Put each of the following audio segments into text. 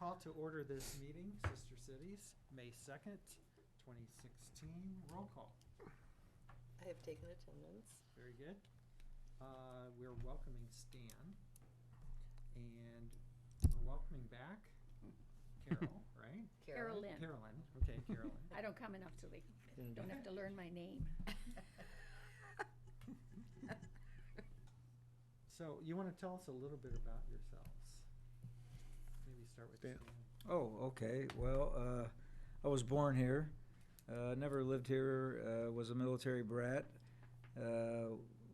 call to order this meeting, Sister Cities, May 2nd, 2016. Roll call. I have taken attendance. Very good. We're welcoming Stan. And we're welcoming back Carol, right? Carolyn. Carolyn. Okay, Carolyn. I don't come enough to they don't have to learn my name. So you want to tell us a little bit about yourselves? Maybe start with Stan. Oh, okay. Well, I was born here. Never lived here. Was a military brat.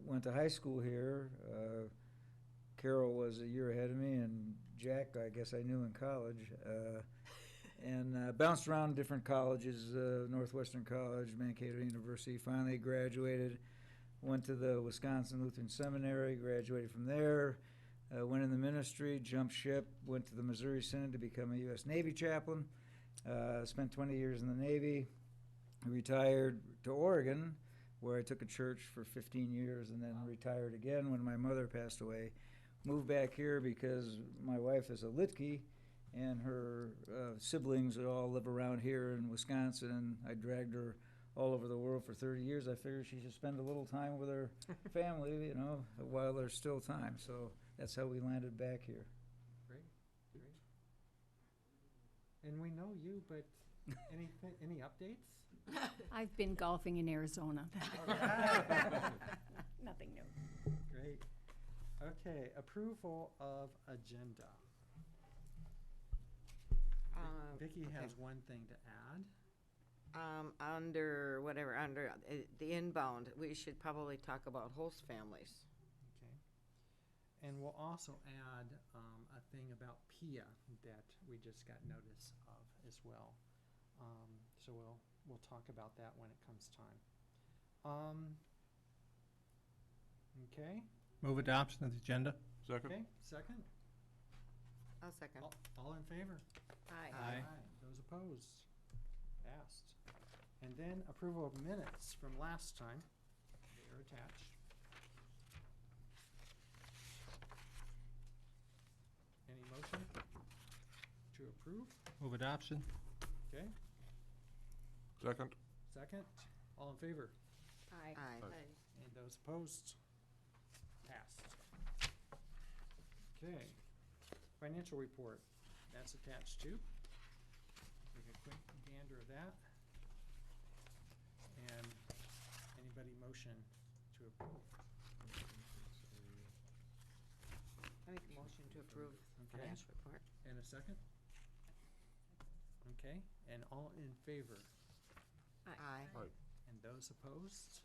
Went to high school here. Carol was a year ahead of me, and Jack, I guess I knew in college. And bounced around different colleges, Northwestern College, Mankato University. Finally graduated. Went to the Wisconsin Lutheran Seminary, graduated from there. Went in the ministry, jumped ship, went to the Missouri Synod to become a U.S. Navy chaplain. Spent 20 years in the Navy. Retired to Oregon, where I took a church for 15 years and then retired again when my mother passed away. Moved back here because my wife is a Litke, and her siblings all live around here in Wisconsin, and I dragged her all over the world for 30 years. I figured she should spend a little time with her family, you know, while there's still time. So that's how we landed back here. Great, great. And we know you, but any updates? I've been golfing in Arizona. Nothing new. Great. Okay, approval of agenda. Vicki has one thing to add. Under the inbound, we should probably talk about host families. Okay. And we'll also add a thing about PIA that we just got notice of as well. So we'll talk about that when it comes time. Okay. Move adoption of the agenda. Second. Okay. Second. I'll second. All in favor? Aye. Aye. Those opposed? Passed. And then approval of minutes from last time. They are attached. Any motion to approve? Move adoption. Okay. Second. Second. All in favor? Aye. Aye. And those opposed? Passed. Okay. Financial report. That's attached too. Take a quick gander of that. And anybody motion to approve? I make a motion to approve Okay. financial report. And a second? Okay, and all in favor? Aye. Aye. And those opposed?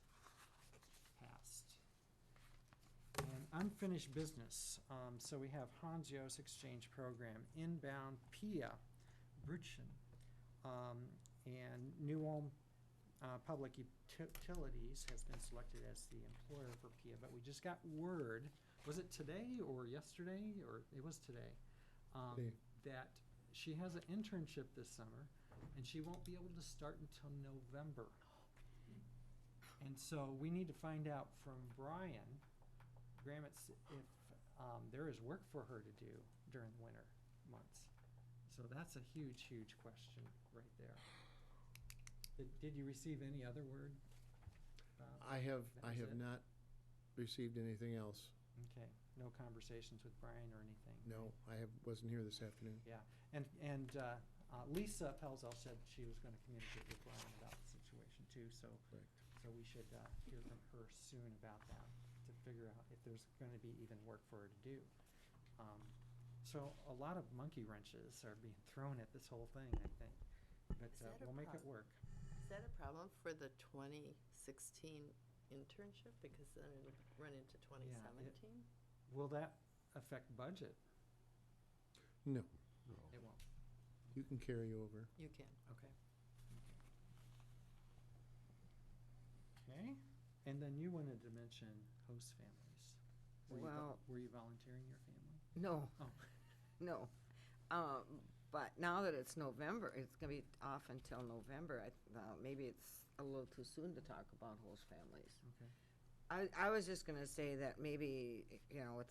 Passed. And unfinished business. So we have Hans Jos Exchange Program, inbound PIA, Brutschen, and New Ulm Public Utilities has been selected as the employer for PIA, but we just got word, was it today or yesterday, or it was today, that she has an internship this summer, and she won't be able to start until November. And so we need to find out from Brian Gramitz if there is work for her to do during the winter months. So that's a huge, huge question right there. Did you receive any other word? I have That was it? not received anything else. Okay, no conversations with Brian or anything? No, wasn't here this afternoon. Yeah, and Lisa Pelzel said she was going to communicate with Brian about the situation too, so Correct. so we should hear from her soon about that to figure out if there's going to be even work for her to do. So a lot of monkey wrenches are being thrown at this whole thing, I think, but Is that a we'll make it problem? work. Is that a problem for the 2016 internship? Because then it'll run into 2017? Will that affect budget? No, It won't. you can carry over. You can. Okay. Okay, and then you wanted to mention host families. Were you volunteering your family? No, Oh, no. But now that it's November, it's going to be off until November. Maybe it's a little too soon to talk about host families. okay. I was just going to say that maybe,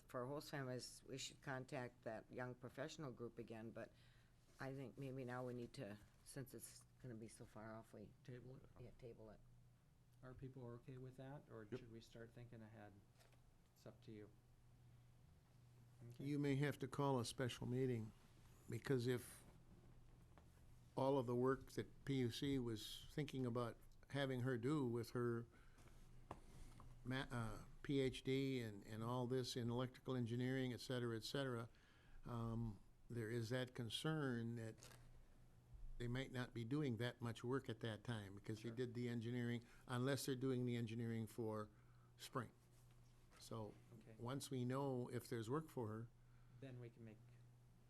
for host families, we should contact that young professional group again, but I think maybe now we need to, since it's gonna be so far off, we, Table it. yeah, table it. Are people okay with that, or Yep. should we start thinking ahead? It's up to you. Okay. You may have to call a special meeting, because if all of the work that PUC was thinking about having her do with her PhD and all this in electrical engineering, et cetera, there is that concern that they might not be doing that much work at that time, because they Sure. did the engineering, unless they're doing the engineering for spring. So, Okay, once we know if there's work for her, then we can make,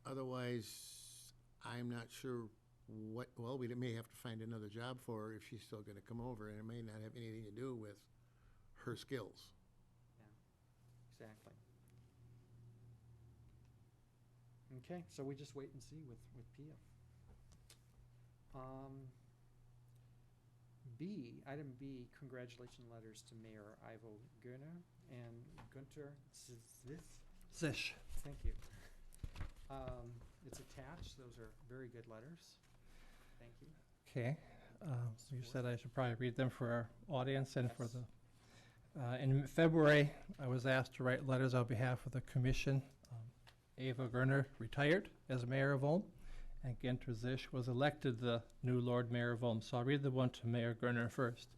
otherwise, I'm not sure what, well, we may have to find another job for her if she's still gonna come over, and it may not have anything to do with her skills. exactly. Okay, so we just wait and see with Pia. Item B, congratulations letters to Mayor Ivo Gerner and Gunter Ziff. Zish. Thank you. It's attached, those are very good letters. Thank you. Okay. You said I should probably read them for our audience and for Yes. the, in February, I was asked to write letters on behalf of the commission. Ava Gerner retired as mayor of Ulm, and Ginter Zish was elected the new Lord Mayor of Ulm. So I'll read the one to Mayor Gerner first.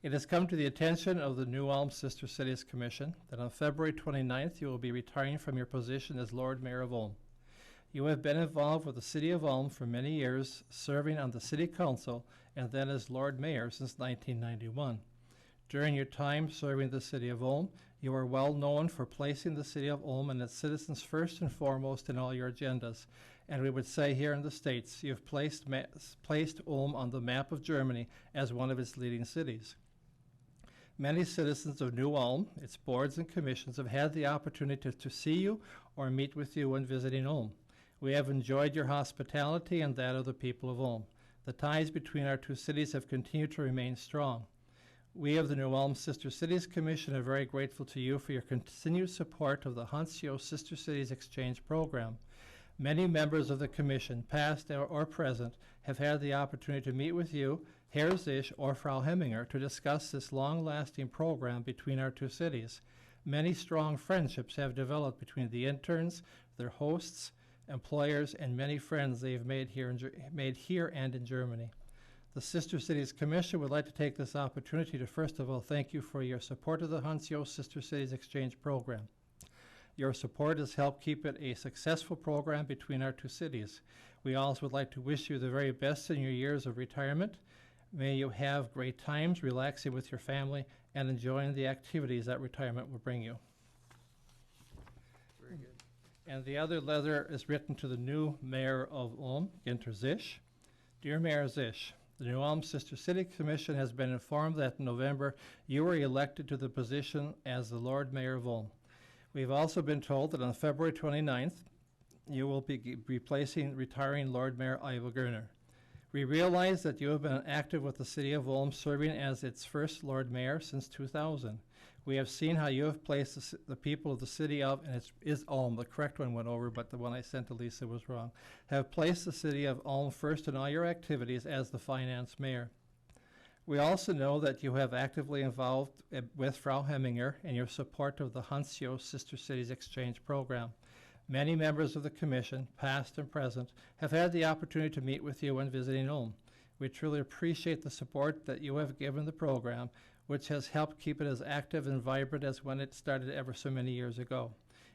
It has come to the attention of the New Ulm Sister Cities Commission that on February 29th, you will be retiring from your position as Lord Mayor of Ulm. You have been involved with the City of Ulm for many years, serving on the City Council and then as Lord Mayor since 1991. During your time serving the City of Ulm, you are well known for placing the City of Ulm and its citizens first and foremost in all your agendas. And we would say here in the States, you've placed Ulm on the map of Germany as one of its leading cities. Many citizens of New Ulm, its boards and commissions, have had the opportunity to see you or meet with you when visiting Ulm. We have enjoyed your hospitality and that of the people of Ulm. The ties between our two cities have continued to remain strong. We of the New Ulm Sister Cities Commission are very grateful to you for your continued support of the Huntsio Sister Cities Exchange Program. Many members of the Commission, past or present, have had the opportunity to meet with you, Herr Zisch, or Frau Hemminger to discuss this long-lasting program between our two cities. Many strong friendships have developed between the interns, their hosts, employers, and many friends they have made here and in Germany. The Sister Cities Commission would like to take this opportunity to first of all thank you for your support of the Huntsio Sister Cities Exchange Program. Your support has helped keep it a successful program between our two cities. We also would like to wish you the very best in your years of retirement. May you have great times relaxing with your family and enjoying the activities that retirement will bring you. Very good. And the other letter is written to the new mayor of Ulm, Ginter Zisch. Dear Mayor Zisch, the New Ulm Sister City Commission has been informed that in November you were elected to the position as the Lord Mayor of Ulm. We've also been told that on February 29th, you will be replacing retiring Lord Mayor Ivo Gerner. We realize that you have been active with the City of Ulm, serving as its first Lord Mayor since 2000. We have seen how you have placed the people of the City of, and it is Ulm, the correct one went over, but the one I sent to Lisa was wrong, have placed the City of Ulm first in all your activities as the finance mayor. We also know that you have actively involved with Frau Hemminger in your support of the Huntsio Sister Cities Exchange Program. Many members of the Commission, past and present, have had the opportunity to meet with you when visiting Ulm. We truly appreciate the support that you have given the program, which has helped keep it as active and vibrant as when it started ever so many years ago.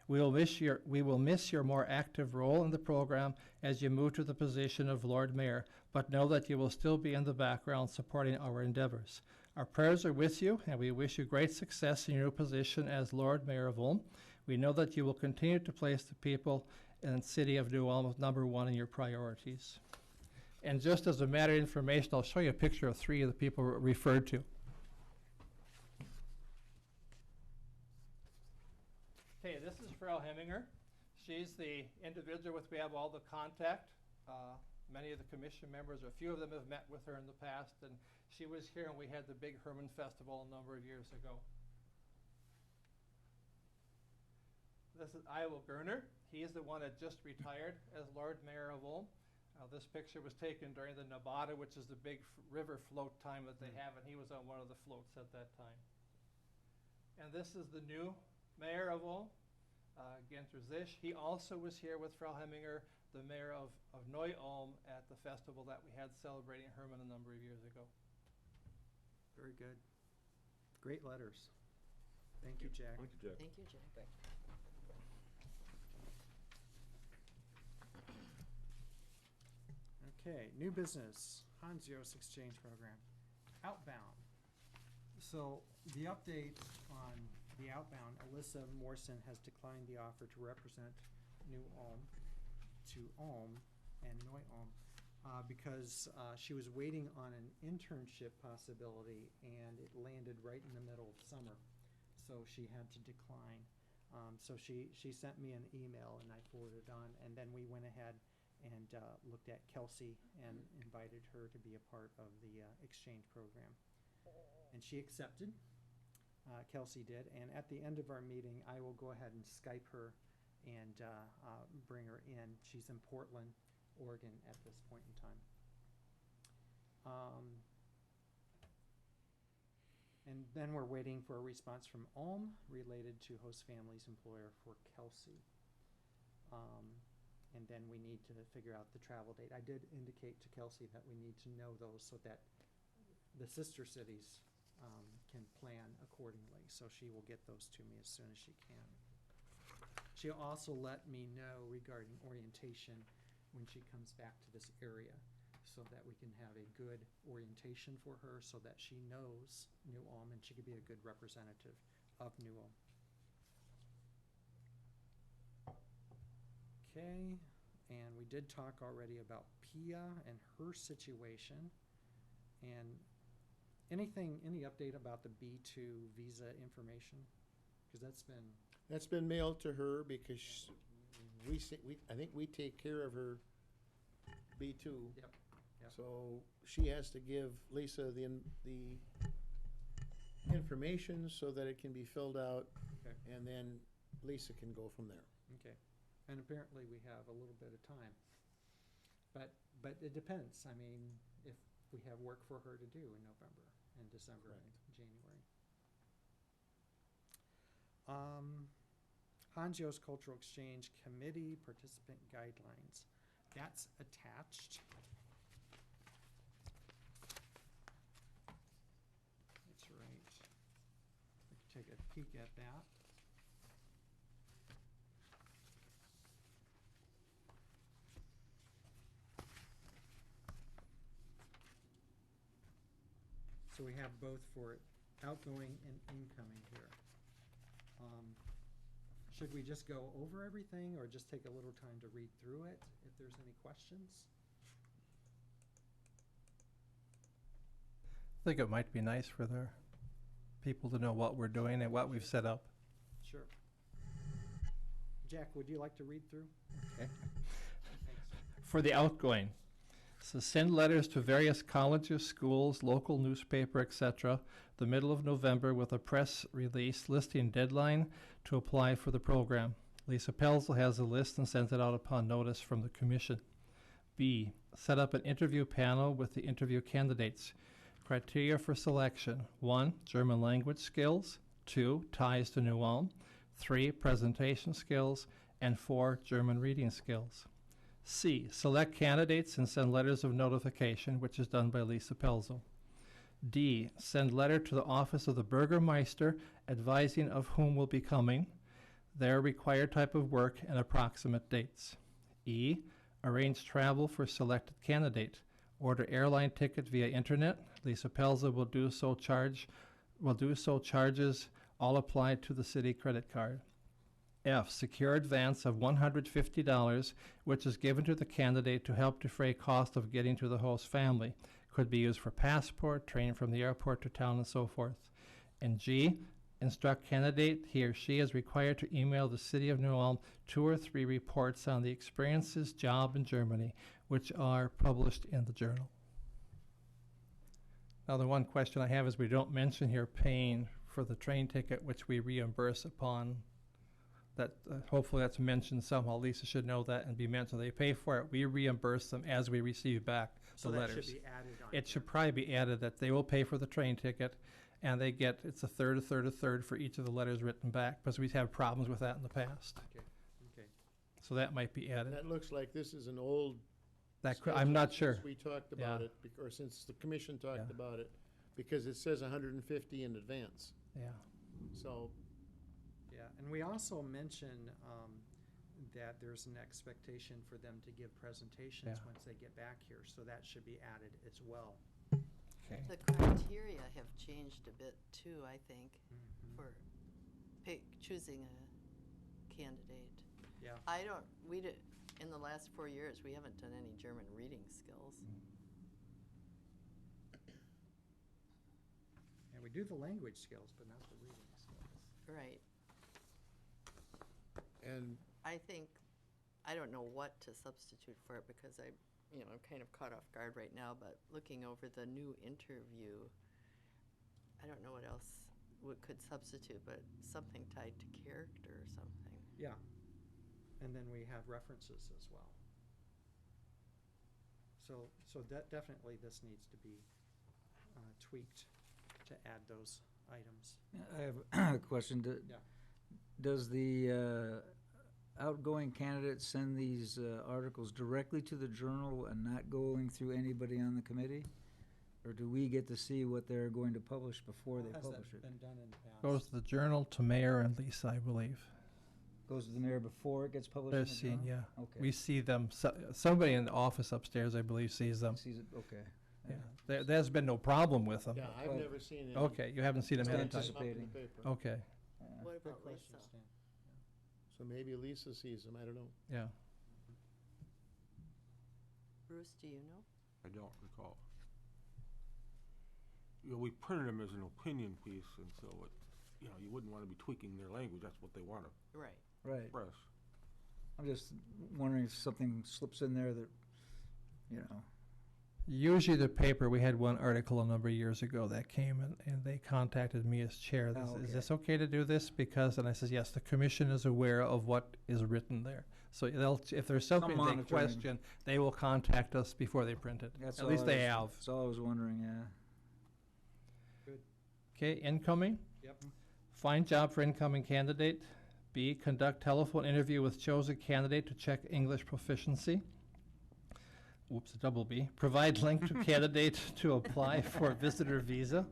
We will miss your more active role in the program as you move to the position of Lord Mayor, but know that you will still be in the background supporting our endeavors. Our prayers are with you, and we wish you great success in your new position as Lord Mayor of Ulm. We know that you will continue to place the people in the City of New Ulm as number one in your priorities. And just as a matter of information, I'll show you a picture of three of the people referred to. Okay, this is Frau Hemminger. She's the individual with we have all the contact. Many of the commission members, a few of them have met with her in the past, and she was here when we had the big Herman Festival a number of years ago. This is Ivo Gerner. He is the one that just retired as Lord Mayor of Ulm. This picture was taken during the Nabata, which is the big river float time that they have, and he was on one of the floats at that time. And this is the new mayor of Ulm, Ginter Zisch. He also was here with Frau Heminger, the mayor of Neu-Ulm, at the festival that we had celebrating Herman a number of years ago. Very good. Great letters. Thank you, Jack. Thank you, Jack. Thank you, Jack. Okay, new business, Hansios Exchange Program, outbound. So the update on the outbound, Alyssa Morrison has declined the offer to represent New Ulm to Ulm and Neu-Ulm because she was waiting on an internship possibility and it landed right in the middle of summer. So she had to decline. So she sent me an email and I forwarded it on, and then we went ahead and looked at Kelsey and invited her to be a part of the exchange program. And she accepted, Kelsey did, and at the end of our meeting, I will go ahead and Skype her and bring her in. She's in Portland, Oregon at this point in time. And then we're waiting for a response from Ulm related to host family's employer for Kelsey. And then we need to figure out the travel date. I did indicate to Kelsey that we need to know those so that the sister cities can plan accordingly. So she will get those to me as soon as she can. She'll also let me know regarding orientation when she comes back to this area so that we can have a good orientation for her so that she knows New Ulm and she can be a good representative of New Ulm. Okay, and we did talk already about Pia and her situation. And any update about the B2 visa information? Because That's been mailed to her because I think we take care of her B2. Yep. So she has to give Lisa the information so that it can be filled out, Okay. and then Lisa can go from there. Okay, and apparently we have a little bit of time. But it depends, I mean, if we have work for her to do in November and December and January. Hansios Cultural Exchange Committee Participant Guidelines. That's attached. That's right. We can take a peek at that. So we have both for outgoing and incoming here. Should we just go over everything or just take a little time to read through it if there's any questions? I think it might be nice for the people to know what we're doing and what we've set up. Sure. Jack, would you like to read through? Okay. Thanks. For the outgoing, so send letters to various colleges, schools, local newspaper, etc., the middle of November with a press release listing deadline to apply for the program. Lisa Pelzel has a list and sends it out upon notice from the commission. B, set up an interview panel with the interview candidates. Criteria for selection: 1, German language skills; 2, ties to New Ulm; 3, presentation skills; and 4, German reading skills. C, select candidates and send letters of notification, which is done by Lisa Pelzel. D, send letter to the office of the Burgermeister advising of whom will be coming, their required type of work, and approximate dates. E, arrange travel for selected candidate. Order airline ticket via internet. Lisa Pelzel will do so. Charges all applied to the city credit card. F, secure advance of $150, which is given to the candidate to help defray cost of getting to the host family. Could be used for passport, train from the airport to town, and so forth. And G, instruct candidate he or she is required to email the City of New Ulm 2 or 3 reports on the experiences, job in Germany, which are published in the journal. Now, the one question I have is we don't mention here paying for the train ticket, which we reimburse upon that, hopefully that's mentioned somehow. Lisa should know that and be mentioned. They pay for it. We reimburse them as we receive back the So that letters. should be added on. It should here. probably be added that they will pay for the train ticket, and they get, it's a third, a third, a third for each of the letters written back, because we've had problems with that in the past. Okay. So that might be added. That looks like this is an old. I'm not schedule sure. since we talked about Yeah. it, or since the commission talked Yeah. about it, because it says 150 in advance, Yeah. so. Yeah, and we also mention that there's an expectation for them to give presentations Yeah. once they get back here, so that should be added as well. Okay. The criteria have changed a bit too, I think, for choosing a candidate. Yeah. In the last 4 years, we haven't done any German reading skills. And we do the language skills, but not the reading skills. Right. And I don't know what to substitute for it because I'm kind of caught off guard right now, but looking over the new interview, I don't know what else could substitute, but something tied to character or something. Yeah, and then we have references as well. So definitely this needs to be tweaked to add those items. I have a question. Yeah. Does the outgoing candidate send these articles directly to the Journal and not going through anybody on the committee? Or do we get to see what they're going to publish before they Has publish that it? been done in the past? Goes to the Journal, to Mayor and Lisa, I believe. Goes to the mayor before it gets published in They're the seen, Journal? yeah. Okay. We see them, somebody in the office upstairs, I believe, sees them. Sees it, okay. Yeah, there's been no problem with them. yeah, I've Well, never seen any. Okay, you haven't seen them Just anytime. Up in the anticipating. paper. Okay, Yeah. What Good about question, Lisa? Stan. So maybe Lisa sees them, I don't know. yeah. Bruce, do you know? I don't recall. We printed them as an opinion piece, and so you wouldn't want to be tweaking their language. That's what they want to Right. Right. express. I'm just wondering if something slips in there that, you know. Usually the paper, we had one article a number of years ago that came and they contacted me as chair. Oh, Is okay. this okay to do this? Because, and I says, yes, the commission is aware of what is written there. So if there's something they monitoring. question, they will contact us before they print it. That's At all least I they was- have. That's all I was wondering, yeah. Okay, incoming? Yep. Find job for incoming candidate. B, conduct telephone interview with chosen candidate to check English proficiency. Whoops, a double B. Provide link to candidate to apply for visitor visa.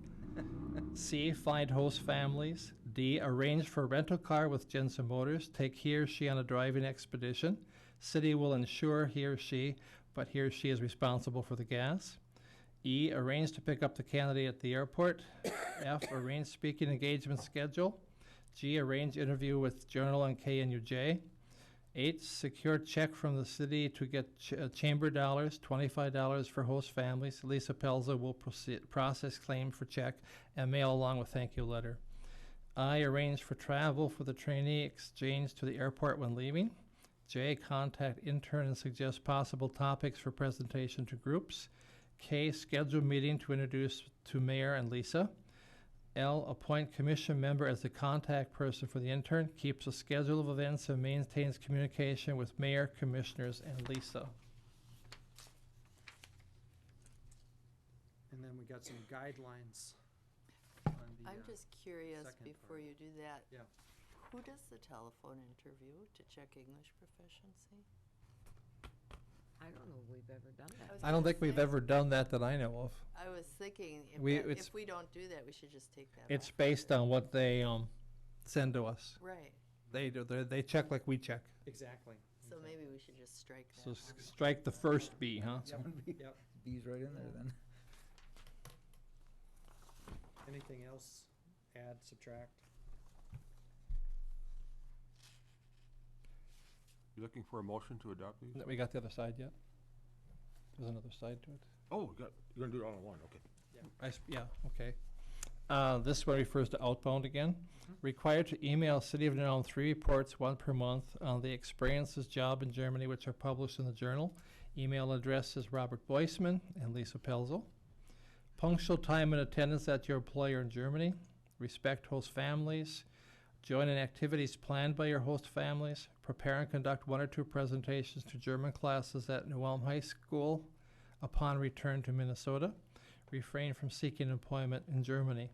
C, find host families. D, arrange for rental car with Jensen Motors. Take he or she on a driving expedition. City will insure he or she, but he or she is responsible for the gas. E, arrange to pick up the candidate at the airport. F, arrange speaking engagement schedule. G, arrange interview with Journal and KNUJ. H, secure check from the city to get chamber dollars, $25 for host families. Lisa Pelza will process claim for check and mail along with thank you letter. I, arrange for travel for the trainee exchange to the airport when leaving. J, contact intern and suggest possible topics for presentation to groups. K, schedule meeting to introduce to Mayor and Lisa. L, appoint commission member as the contact person for the intern, keeps a schedule of events and maintains communication with mayor, commissioners, and Lisa. And then we got some guidelines on the. I'm just curious, second before part. you do that. Yeah. Who does the telephone interview to check English proficiency? I don't know if we've ever done that. was I don't gonna think we've say- ever done that I know of. I was thinking, It's- if we don't do that, we should just take that It's off. based on what they send to us. Right, They check like we check. Exactly. so maybe we should just strike that So one. strike the first B, huh? Yep. B's right in there then. Anything else? Add, subtract? You looking for a motion to adopt these? We got the other side yet? There's another side to it. Oh, you're gonna do it all in one, okay. Yeah, okay. This one refers to outbound again. Required to email City of Newton 3 reports, 1 per month, on the experiences job in Germany, which are published in the journal. Email address is Robert Boisman and Lisa Pelzel. Punctual time and attendance at your employer in Germany. Respect host families. Join in activities planned by your host families. Prepare and conduct 1 or 2 presentations to German classes at New Ulm High School upon return to Minnesota. Refrain from seeking employment in Germany.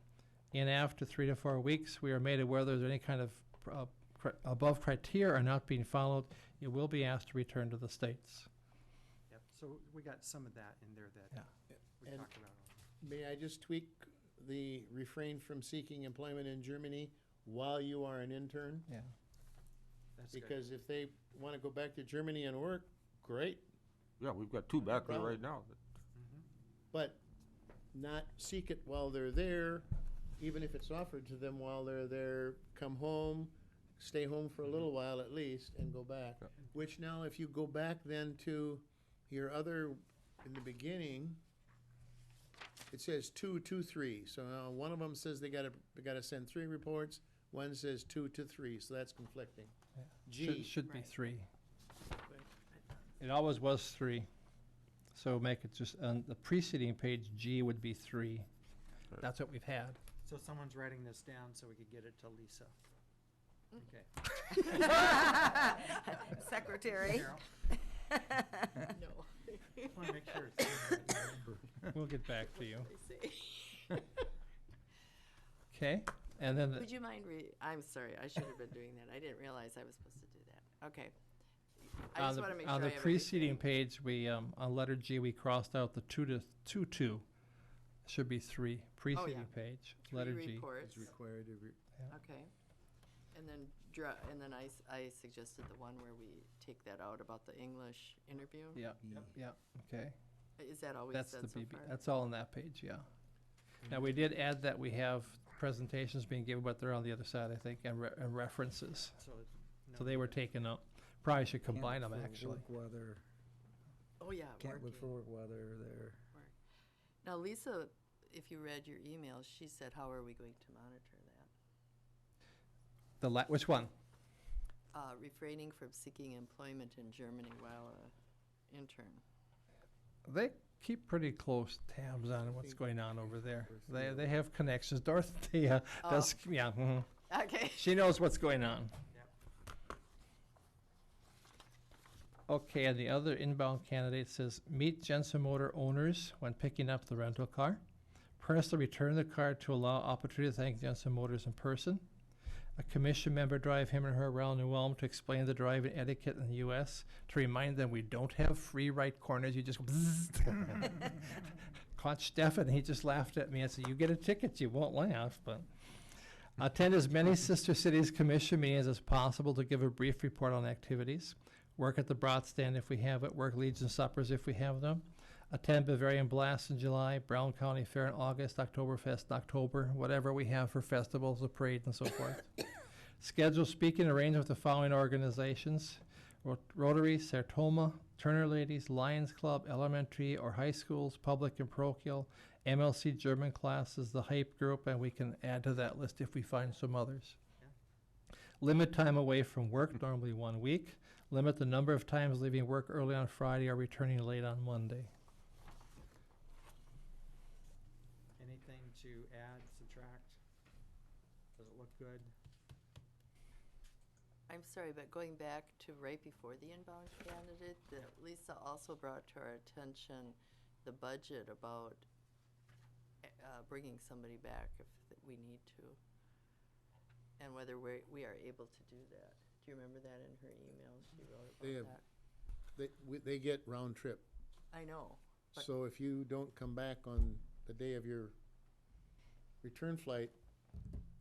In after 3 to 4 weeks, we are made aware there's any kind of above criteria are not being followed. You will be asked to return to the States. Yep, so we got some of that in there that Yeah. we And- talked about. May I just tweak the refrain from seeking employment in Germany while you are an intern? Yeah. That's good. Because if they want to go back to Germany and work, great, Yeah, we've got 2 back there problem. right now. Mhm. but not seek it while they're there, even if it's offered to them while they're there, come home, stay home for a little while at least, and go back. Yeah. Which now, if you go back then to your other, in the beginning, it says 2 to 3. So now one of them says they gotta send 3 reports, one says 2 to 3, so that's conflicting. Yeah. G. Should be Right. 3. It always was 3. So make it just, on the preceding page, G would be 3. Right. That's what we've had. So someone's writing this down so we could get it to Lisa. Okay. Secretary. Carol, No. want to make sure it's in there. We'll get back to you. I see. Okay, and then, Would you mind I'm sorry, I should have been doing that. I didn't realize I was supposed to do that. Okay. I on just the, want to make sure on I the have preceding everything. page, we, on letter G, we crossed out the 2. Should be 3, preceding page, 3 letter G. reports. It's required to Okay. And then I suggested the one where we take that out about the English interview. Yeah, yeah, okay. Is that all we've That's said the so BB, far? that's all on that page, yeah. Now, we did add that we have presentations being given, but they're on the other side, I think, and references. So, So they were taken out. Probably should Can't combine them, look for actually. work while they're- Oh, yeah, Can't look for working. work while they're there. Now, Lisa, if you read your email, she said, how are we going to monitor that? Which one? Refraining from seeking employment in Germany while a intern. They keep pretty close tabs on what's going on over there. We're through. They have connections. Dorothea does, yeah, mhm. Okay. She knows what's going on. Okay, and the other inbound candidate says, meet Jensen Motor owners when picking up the rental car. Personally return the car to allow opportunity to thank Jensen Motors in person. A commission member drive him or her around New Ulm to explain the driving etiquette in the U.S., to remind them we don't have free right corners, you just go bzzzt. Caught Stefan, he just laughed at me and said, you get a ticket, you won't laugh, but. Attend as many sister cities commission meetings as possible to give a brief report on activities. Work at the Brat Stand if we have it, work Legion suppers if we have them. Attend Bavarian Blast in July, Brown County Fair in August, Oktoberfest in October, whatever we have for festivals, the parade and so forth. Schedule speaking arrangements with the following organizations: Rotary, Sertoma, Turner Ladies, Lions Club, elementary or high schools, public and parochial, MLC German classes, the Hype Group, and we can add to that list if we find some others. Limit time away from work, normally 1 week. Limit the number of times leaving work early on Friday or returning late on Monday. anything to add, subtract? Does it look good? I'm sorry, but going back to right before the inbound candidate, that Lisa also brought to our attention the budget about bringing somebody back if we need to, and whether we are able to do that. Do you remember that in her email? She wrote They about have- that. They get round trip. I know. But- So if you don't come back on the day of your return flight,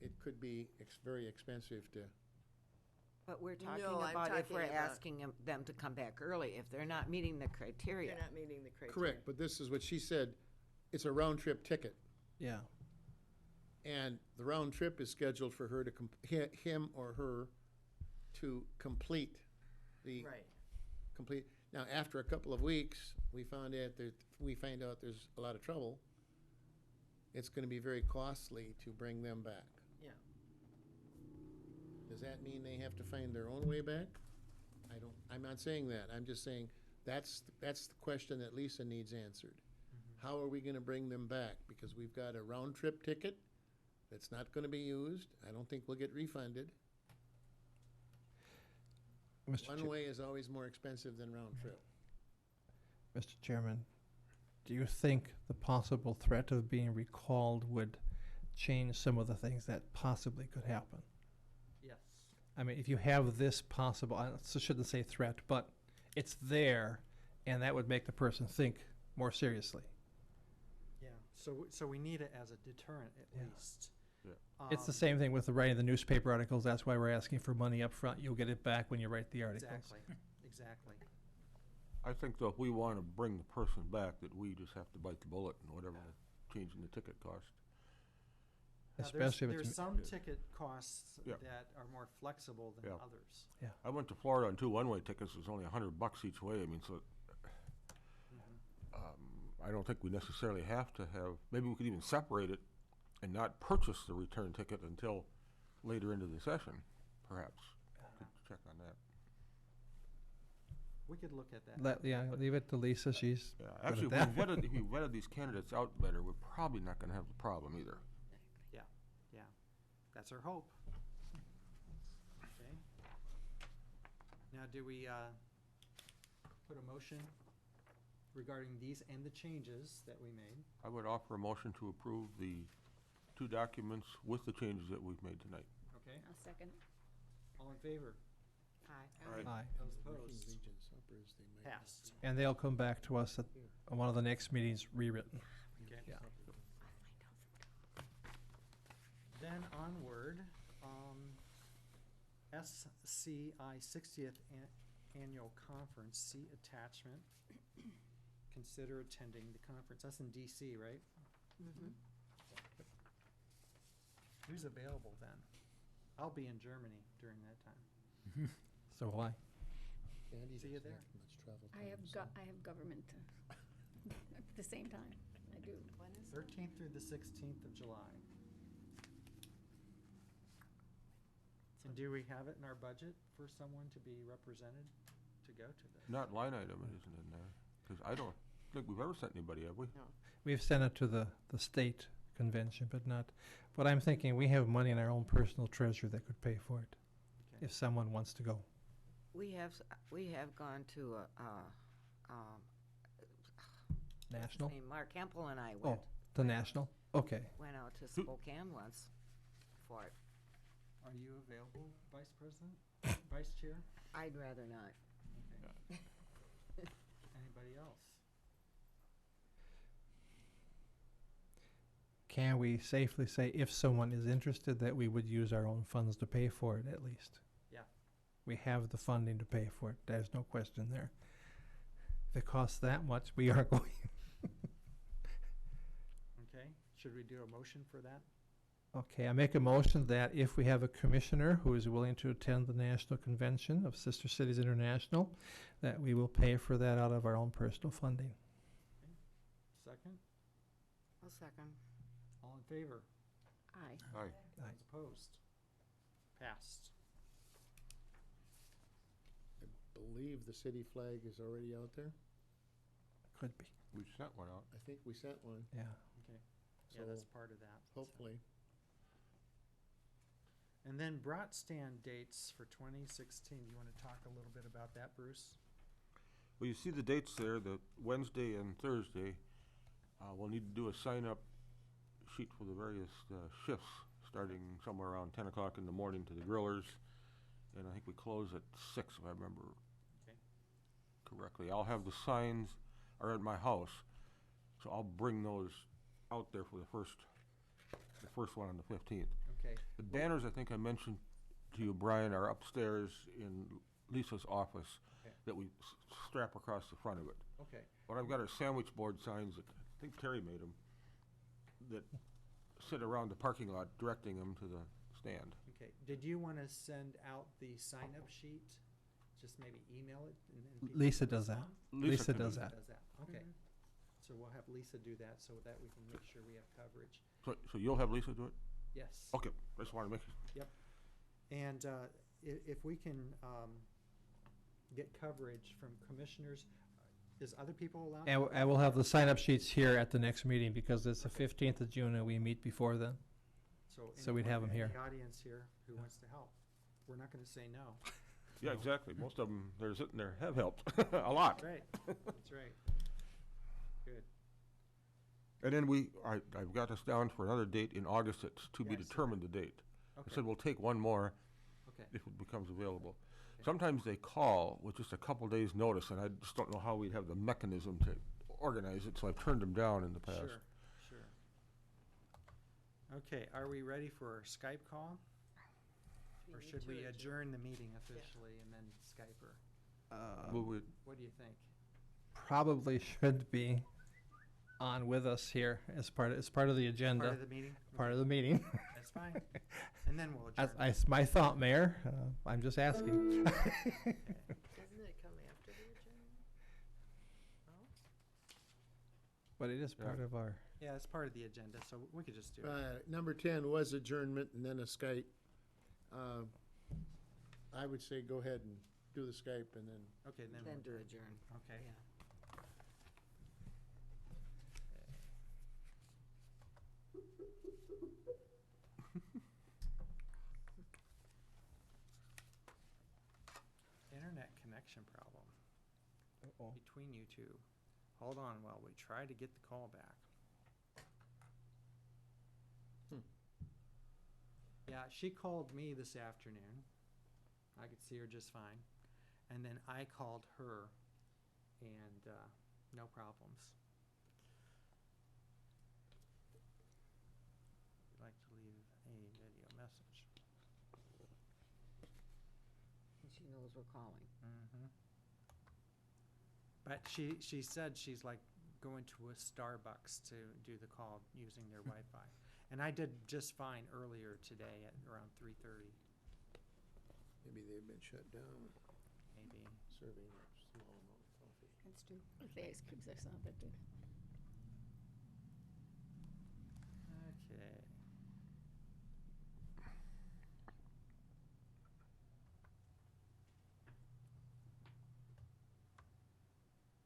it could be very expensive to, But we're talking No, I'm about if talking we're about- asking them to come back early, if they're not meeting the criteria. They're not meeting the criteria. correct, but this is what she said, it's a round trip ticket. Yeah. And the round trip is scheduled for her to, him or her to complete the, Right. Now, after a couple of weeks, we find out there's a lot of trouble. It's gonna be very costly to bring them back. Yeah. Does that mean they have to find their own way back? I'm not saying that, I'm just saying, that's the question that Lisa needs answered. How are we gonna bring them back? Because we've got a round trip ticket It's not gonna be used. I don't think we'll get refunded. Mr. One Chair- way is always more expensive than round trip. Mr. Chairman, do you think the possible threat of being recalled would change some of the things that possibly could happen? Yes. I mean, if you have this possible, I shouldn't say threat, but it's there, and that would make the person think more seriously. Yeah, so we need it as a deterrent at Yeah. least. Yeah. It's the same thing with the writing the newspaper articles. That's why we're asking for money up front. You'll get it back when you write the articles. Exactly. I think though, if we want to bring the person back, that we just have to bite the bullet and whatever the change in the ticket cost. Especially if There's it's, some ticket costs Yeah. that are more flexible than Yeah. others. I went to Florida on 2 one-way tickets. It was only $100 each way. I mean, so I don't think we necessarily have to have, maybe we could even separate it and not purchase the return ticket until later into the session, perhaps. Could check on that. We could look at that. leave it to Lisa. She's Yeah, good actually, at that. if we vetted these candidates out better, we're probably not gonna have the problem either. Yeah, that's our hope. Okay. Now, do we put a motion regarding these and the changes that we made? I would offer a motion to approve the 2 documents with the changes that we've made tonight. Okay, I'll second. all in favor? Aye. Aye. Aye. Those Working opposed? Legion suppers, they might not Passed. be- And they'll come back to us at one of the next meetings rewritten. Okay. Yeah. Then onward, SCI 60th Annual Conference, see attachment. Consider attending the conference. That's in DC, right? Mhm. Who's available then? I'll be in Germany during that time. So will I. Andy See you doesn't there. have much travel I time, have so- I have government at the same time. I do. When is it? 13th through the 16th of July. And do we have it in our budget for someone to be represented to go to this? Not line item, it isn't in there, because I don't think we've ever sent anybody, have we? We've sent it to the state convention, but not, but I'm thinking we have money in our own personal treasury that could pay for it Okay. if someone wants to go. We have gone to National? Mark Hempel and I Oh, went, the national? Okay. went out to Who- Spokane once for it. Are you available, Vice President? Vice Chair? I'd rather not. Okay. Anybody else? Can we safely say if someone is interested that we would use our own funds to pay for it at least? Yeah. We have the funding to pay for it. There's no question there. If it costs that much, we are going. Okay, should we do a motion for that? Okay, I make a motion that if we have a commissioner who is willing to attend the national convention of Sister Cities International, that we will pay for that out of our own personal funding. Second? I'll second. All in favor? Aye. Aye. Aye. Those opposed? Passed. I believe the city flag is already out there. Could be, We sent one out. I think we sent one, yeah. Okay, yeah, that's so part of that. hopefully. And then brat stand dates for 2016. You want to talk a little bit about that, Bruce? Well, you see the dates there, the Wednesday and Thursday. We'll need to do a sign-up sheet for the various shifts, starting somewhere around 10 o'clock in the morning to the grillers. And I think we close at 6, if I remember Okay. correctly. I'll have the signs are at my house, so I'll bring those out there for the first one on the 15th. Okay, The banners, I think I mentioned to you, Brian, are upstairs in Lisa's office Okay. that we strap across the front of it. okay. But I've got our sandwich board signs that, I think Terry made them, that sit around the parking lot directing them to the stand. Okay, did you want to send out the sign-up sheet? Just maybe email it and then people Lisa can does that. respond? Lisa can does do that. Does that, okay. So we'll have Lisa do that so that we can make sure we have coverage. So you'll have Lisa do it? Yes. Okay, I just wanted to make, And if we can get coverage from commissioners, is other people allowed? And I will have the sign-up sheets here at the next meeting because it's the 15th of June and we meet before then. So we'd have 'em anyone in here. the audience here who wants to help, we're not gonna say no. Yeah, So- exactly. Most of them, they're sitting there, have helped, a lot. That's right, that's right. Good. And then I've got us down for another date in August. It's to be Yes. determined the date. I Okay, said we'll take one more okay. if it becomes available. Okay. Sometimes they call with just a couple days' notice, and I just don't know how we'd have the mechanism to organize it, so I've turned them down in the past. Sure, sure. Okay, are we ready for our Skype call? Or need should to we adjourn. adjourn the meeting officially and then Skype her? Move it. What do you think? Probably should be on with us here as part of the Part agenda, of the meeting? part of the meeting. That's fine. And then we'll adjourn. That's my thought, Mayor. I'm just asking. Doesn't it come after the adjournment? No? But it is part of our, Yeah, it's part of the agenda, so we could just do it. Number 10 was adjournment and then a Skype. I would say go ahead and do the Skype and then, Okay, then Then we'll do adjourn. adjourn. Okay. Yeah. Internet connection problem between you two. Hold on while we try to get the call back. Yeah, she called me this afternoon. I could see her just fine. And then I called her and no problems. If you'd like to leave a video message. And she knows we're calling. Mm-hmm. But she said she's like going to a Starbucks to do the call using their Wi-Fi. And I did just fine earlier today at around 3:30, maybe they've been shut down, maybe. serving a small amount of coffee. That's true. If the ice creams, I saw that too. Okay.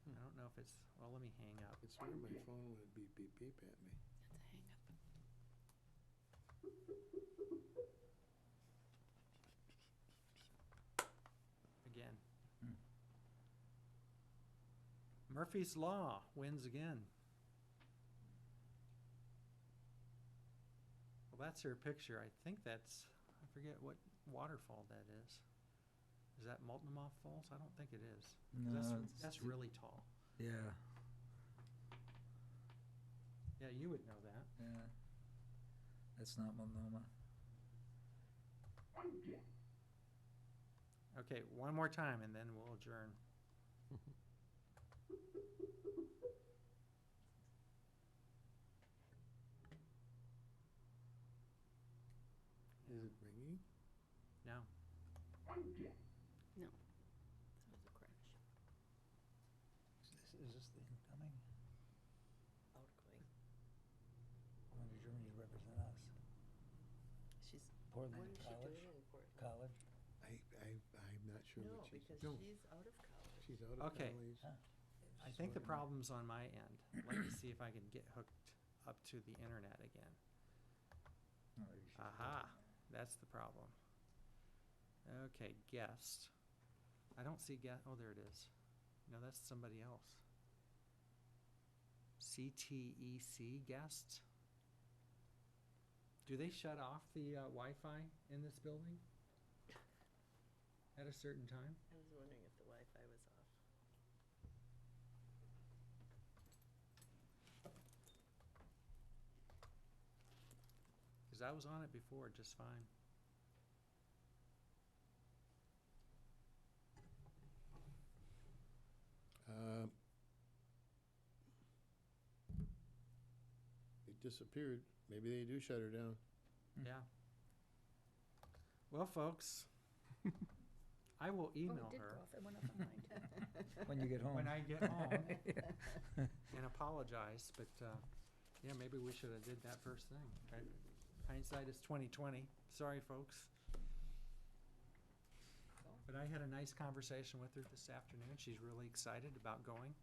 I don't know if it's, well, let me hang up. I swear my phone would beep, beep, beep at me. That's a hang up. Again. Hmm. Murphy's Law wins again. Well, that's her picture. I think that's, I forget what waterfall that is. Is that Multnomah Falls? I don't think it is. 'Cause No, that's it's- really tall. Yeah, Yeah, you would know that. yeah. That's not Multnomah. Okay, one more time and then we'll adjourn. Is it ringing? No. That was a crash. Is this the incoming? Outgoing. Wonder Germany represent us. She's, Portland what is she College? doing in Portland? College? I'm not sure No, what she's. because No. she's out of college. She's out of Okay. college. I think the problem's on my end. Let me see if I can get hooked up to the internet again. Oh, you should- Aha, that's the problem. Okay, guest. I don't see guest, oh, there it is. No, that's somebody else. CTEC guest? Do they shut off the Wi-Fi in this building? At a certain time? I was wondering if the Wi-Fi was off. Because I was on it before just fine. It disappeared. Maybe they do shut her down. Yeah. Well, folks, I will Oh, it email did her go off. It went off on mine too. When you get home. when I get home and apologize, but, yeah, maybe we should have did that first thing, right? Hindsight is 20/20. Sorry, folks. But I had a nice conversation with her this afternoon. She's really excited about going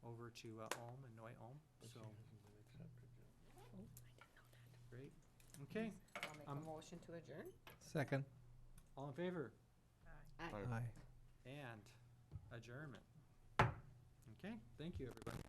over to Ulm and Neu-Ulm, so She hasn't been accepted yet. Oh, I didn't know that. great. Okay, I'll make a motion to adjourn. Second. all in favor? Aye. Aye. Aye. And adjournment. Okay, thank you, everybody.